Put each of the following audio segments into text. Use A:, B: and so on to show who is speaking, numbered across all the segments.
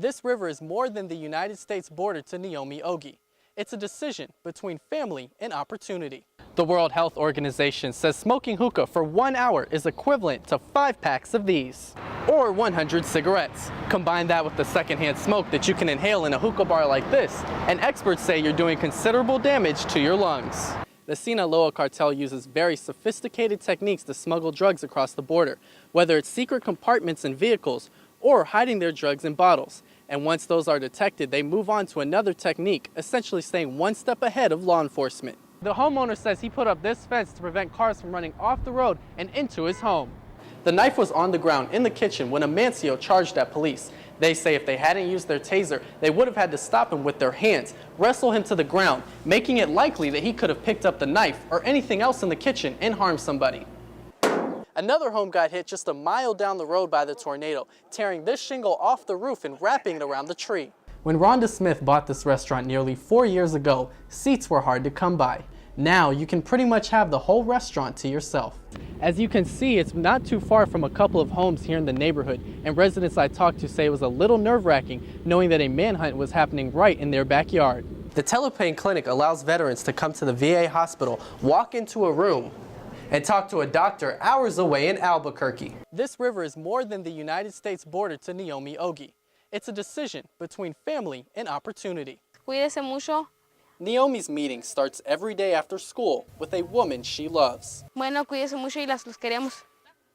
A: This river is more than the United States border to Naomi Ogi. It's a decision between family and opportunity. The World Health Organization says smoking hookah for 1 hour is equivalent to 5 packs of these, or 100 cigarettes. Combine that with the secondhand smoke that you can inhale in a hookah bar like this, and experts say you're doing considerable damage to your lungs. The Sinaloa cartel uses very sophisticated techniques to smuggle drugs across the border, whether it's secret compartments in vehicles or hiding their drugs in bottles. And once those are detected, they move on to another technique, essentially staying one step ahead of law enforcement. The homeowner says he put up this fence to prevent cars from running off the road and into his home. The knife was on the ground in the kitchen when Amancio charged at police. They say if they hadn't used their taser, they would have had to stop him with their hands, wrestle him to the ground, making it likely that he could have picked up the knife or anything else in the kitchen and harmed somebody. Another home got hit just a mile down the road by the tornado, tearing this shingle off the roof and wrapping it around the tree. When Rhonda Smith bought this restaurant nearly 4 years ago, seats were hard to come by. Now you can pretty much have the whole restaurant to yourself. As you can see, it's not too far from a couple of homes here in the neighborhood, and residents I talked to say it was a little nerve-wracking knowing that a manhunt was happening right in their backyard. The Telepain Clinic allows veterans to come to the VA hospital, walk into a room, and talk to a doctor hours away in Albuquerque. This river is more than the United States border to Naomi Ogi. It's a decision between family and opportunity.
B: Cuídese mucho.
A: Naomi's meeting starts every day after school with a woman she loves.
B: Bueno, cuídese mucho y los queremos.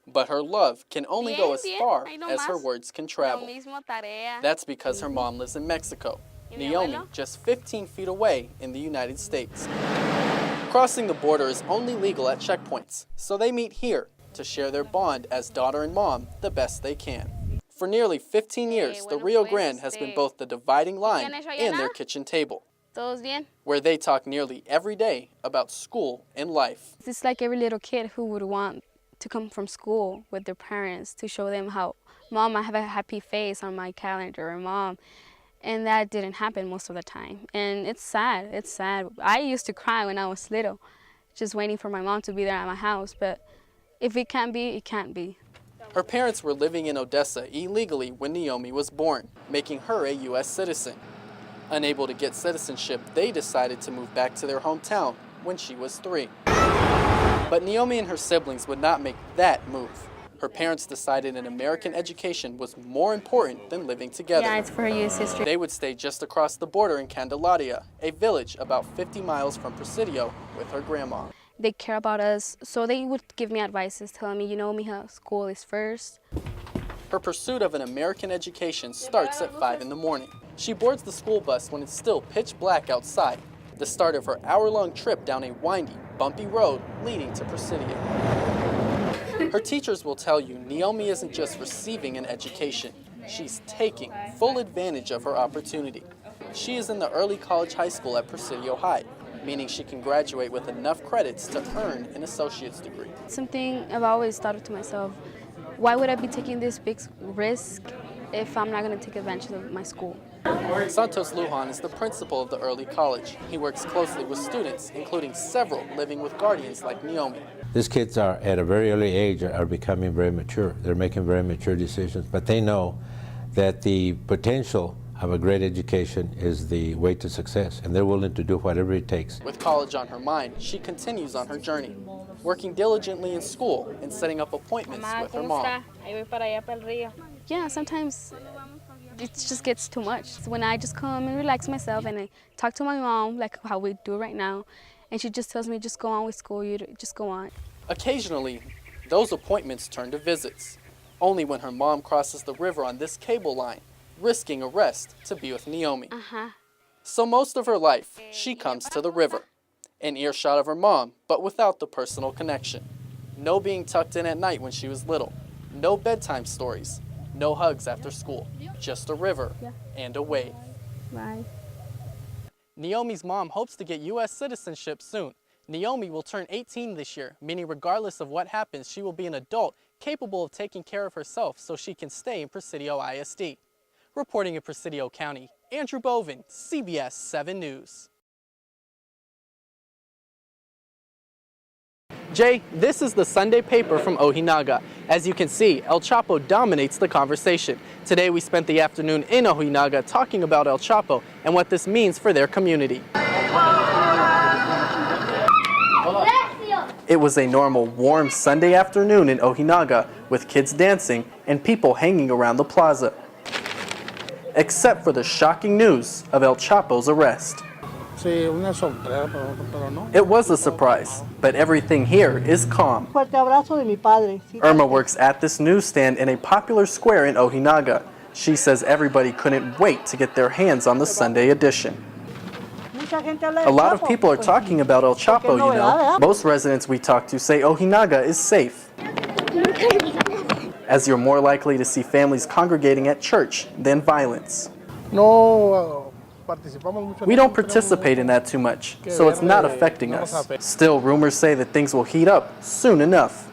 A: But her love can only go as far
B: ahí no
A: as her
B: más.
A: words can travel.
B: Lo mismo, tarea.
A: That's because her mom lives in Mexico. Naomi just 15 feet away in the United States. Crossing the border is only legal at checkpoints, so they meet here to share their bond as daughter and mom the best they can. For nearly 15 years, the Rio Grande has been both the dividing line and their kitchen table,
B: ¿Todos bien?
A: where they talk nearly every day about school and life.
B: It's like every little kid who would want to come from school with their parents to show them how, Mom, I have a happy face on my calendar, or Mom. And that didn't happen most of the time. And it's sad, it's sad. I used to cry when I was little, just waiting for my mom to be there at my house. But if it can't be, it can't be.
A: Her parents were living in Odessa illegally when Naomi was born, making her a U.S. citizen. Unable to get citizenship, they decided to move back to their hometown when she was 3. But Naomi and her siblings would not make that move. Her parents decided an American education was more important than living together.
B: Yeah, it's for her U.S. history.
A: They would stay just across the border in Candelaria, a village about 50 miles from Presidio, with her grandma.
B: They care about us, so they would give me advices, telling me, you know, mija, school is first.
A: Her pursuit of an American education starts at 5 in the morning. She boards the school bus when it's still pitch black outside, the start of her hour-long trip down a windy, bumpy road leading to Presidio. Her teachers will tell you Naomi isn't just receiving an education, she's taking full advantage of her opportunity. She is in the early college high school at Presidio High, meaning she can graduate with enough credits to earn an associate's degree.
B: Something I've always thought to myself, why would I be taking this big risk if I'm not going to take advantage of my school?
A: Santos Lujan is the principal of the early college. He works closely with students, including several living with guardians like Naomi.
C: These kids are, at a very early age, are becoming very mature. They're making very mature decisions, but they know that the potential of a great education is the way to success, and they're willing to do whatever it takes.
A: With college on her mind, she continues on her journey, working diligently in school and setting up appointments with her mom.
B: Yeah, sometimes it just gets too much. When I just come and relax myself and I talk to my mom, like how we do right now, and she just tells me, just go on with school, you just go on.
A: Occasionally, those appointments turn to visits, only when her mom crosses the river on this cable line, risking arrest to be with Naomi. So most of her life, she comes to the river, an earshot of her mom, but without the personal connection. No being tucked in at night when she was little, no bedtime stories, no hugs after school, just a river and a wave.
B: Bye.
A: Naomi's mom hopes to get U.S. citizenship soon. Naomi will turn 18 this year, meaning regardless of what happens, she will be an adult capable of taking care of herself so she can stay in Presidio ISD. Reporting in Presidio County, Andrew Bovin, CBS 7 News. Jay, this is the Sunday paper from Ojinaga. As you can see, El Chapo dominates the conversation. Today we spent the afternoon in Ojinaga talking about El Chapo and what this means for their community. It was a normal, warm Sunday afternoon in Ojinaga with kids dancing and people hanging around the plaza. Except for the shocking news of El Chapo's arrest. It was a surprise, but everything here is calm. Irma works at this newsstand in a popular square in Ojinaga. She says everybody couldn't wait to get their hands on the Sunday edition. A lot of people are talking about El Chapo, you know. Most residents we talk to say Ojinaga is safe, as you're more likely to see families congregating at church than violence. We don't participate in that too much, so it's not affecting us. Still, rumors say that things will heat up soon enough.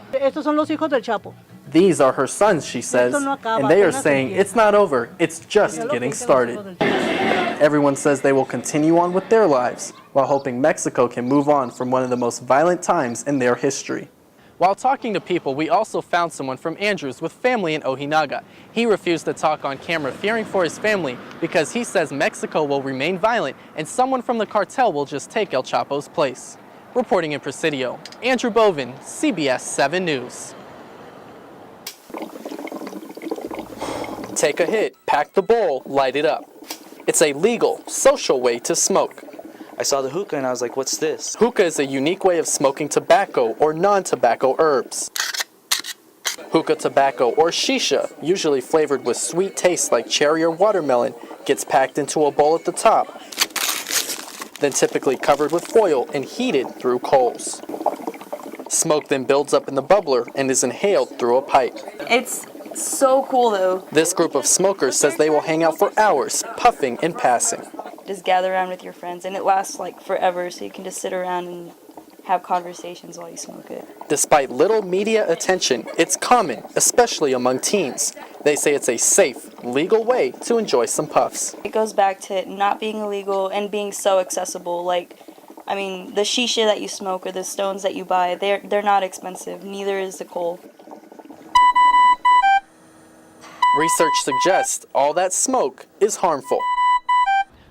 A: These are her sons, she says, and they are saying it's not over, it's just getting started. Everyone says they will continue on with their lives, while hoping Mexico can move on from one of the most violent times in their history. While talking to people, we also found someone from Andrews with family in Ojinaga. He refused to talk on camera, fearing for his family, because he says Mexico will remain violent and someone from the cartel will just take El Chapo's place. Reporting in Presidio, Andrew Bovin, CBS 7 News. Take a hit, pack the bowl, light it up. It's a legal, social way to smoke.
D: I saw the hookah and I was like, what's this?
A: Hookah is a unique way of smoking tobacco or non-tobacco herbs. Hookah tobacco, or shisha, usually flavored with sweet taste like cherry or watermelon, gets packed into a bowl at the top, then typically covered with foil and heated through coals. Smoke then builds up in the bubbler and is inhaled through a pipe.
E: It's so cool though.
A: This group of smokers says they will hang out for hours, puffing and passing.
E: Just gather around with your friends, and it lasts like forever, so you can just sit around and have conversations while you smoke it.
A: Despite little media attention, it's common, especially among teens. They say it's a safe, legal way to enjoy some puffs.
E: It goes back to not being illegal and being so accessible. Like, I mean, the shisha that you smoke or the stones that you buy, they're not expensive. Neither is the coal.
A: Research suggests all that smoke is harmful.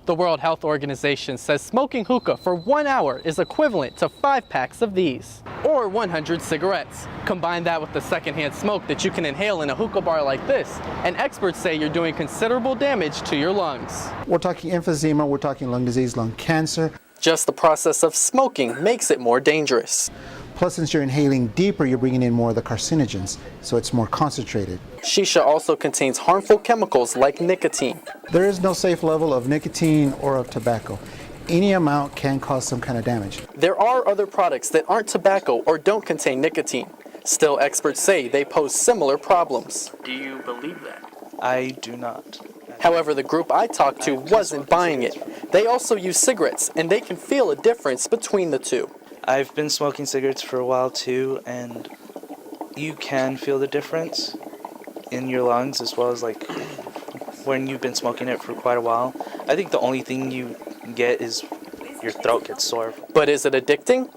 A: The World Health Organization says smoking hookah for 1 hour is equivalent to 5 packs of these, or 100 cigarettes. Combine that with the secondhand smoke that you can inhale in a hookah bar like this, and experts say you're doing considerable damage to your lungs.
F: We're talking emphysema, we're talking lung disease, lung cancer.
A: Just the process of smoking makes it more dangerous.
F: Plus, since you're inhaling deeper, you're bringing in more of the carcinogens, so it's more concentrated.
A: Shisha also contains harmful chemicals like nicotine.
F: There is no safe level of nicotine or of tobacco. Any amount can cause some kind of damage.
A: There are other products that aren't tobacco or don't contain nicotine. Still, experts say they pose similar problems. Do you believe that?
D: I do not.
A: However, the group I talked to wasn't buying it. They also use cigarettes, and they can feel a difference between the two.
D: I've been smoking cigarettes for a while too, and you can feel the difference in your lungs as well as like when you've been smoking it for quite a while. I think the only thing you get is your throat gets sore.
A: But is it addicting?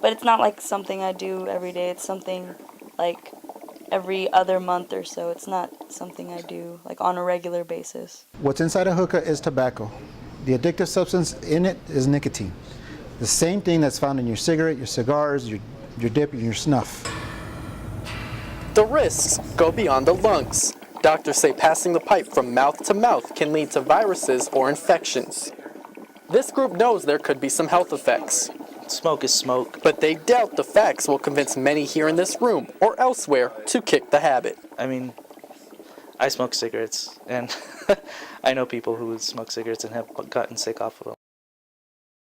E: But it's not like something I do every day. It's something like every other month or so. It's not something I do like on a regular basis.
F: What's inside a hookah is tobacco. The addictive substance in it is nicotine. The same thing that's found in your cigarette, your cigars, your dip, and your snuff.
A: The risks go beyond the lungs. Doctors say passing the pipe from mouth to mouth can lead to viruses or infections. This group knows there could be some health effects.
D: Smoke is smoke.
A: But they doubt the facts will convince many here in this room or elsewhere to kick the habit.
D: I mean, I smoke cigarettes, and I know people who smoke cigarettes and have gotten sick off of them.